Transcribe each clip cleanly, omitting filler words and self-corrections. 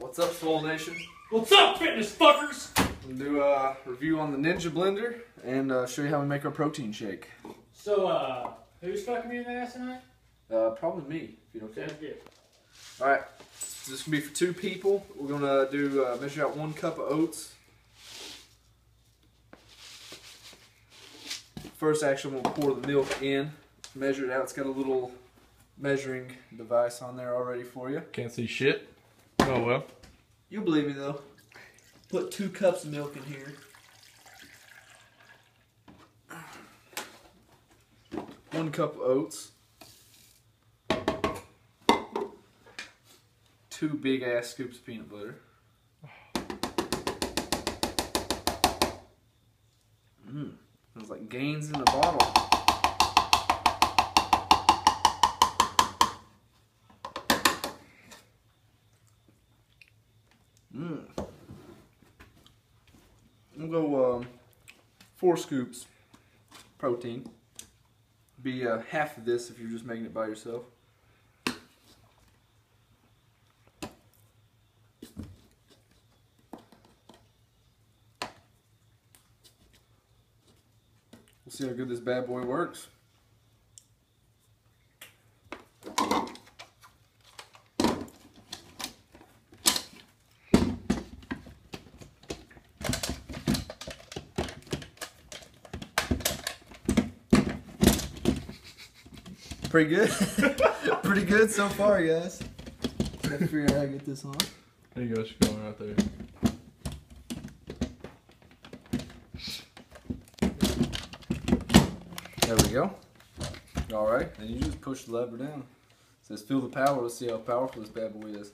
What's up, Swole Nation? What's up, fitness fuckers? We'll do a review on the Ninja Blender and show you how we make our protein shake. So, who's fucking me in the ass tonight? Probably me, if you don't care. Sounds good. Alright, so this can be for 2 people. We're gonna do measure out 1 cup of oats. First, actually, we'll pour the milk in, measure it out. It's got a little measuring device on there already for you. Can't see shit. Oh well. You'll believe me though. Put 2 cups of milk in here. 1 cup of oats. 2 big ass scoops of peanut butter. Smells like Gaines in a bottle. We'll go 4 scoops protein. Be half of this if you're just making it by yourself. We'll see how good this bad boy works. Pretty good. Pretty good so far, guys. Gotta figure out how to get this on. There you go, she's going right there. There we go. Alright, then you just push the lever down. It says feel the power. Let's see how powerful this bad boy is.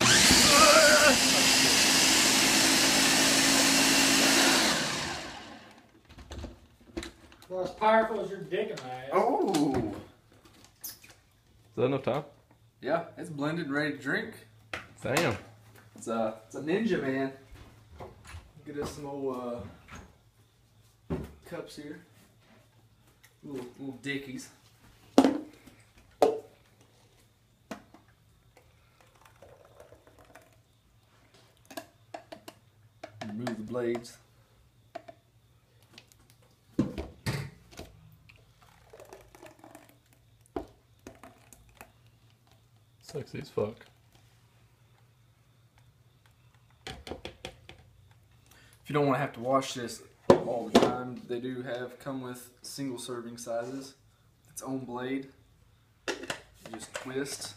Well, as powerful as your dick in my ass. Oh! Is that enough time? Yeah, it's blended and ready to drink. Damn. It's a ninja, man. Get us some old cups here. Little dickies. Remove the blades. Sexy as fuck. If you don't want to have to wash this all the time, they do come with single serving sizes. Its own blade. You just twist.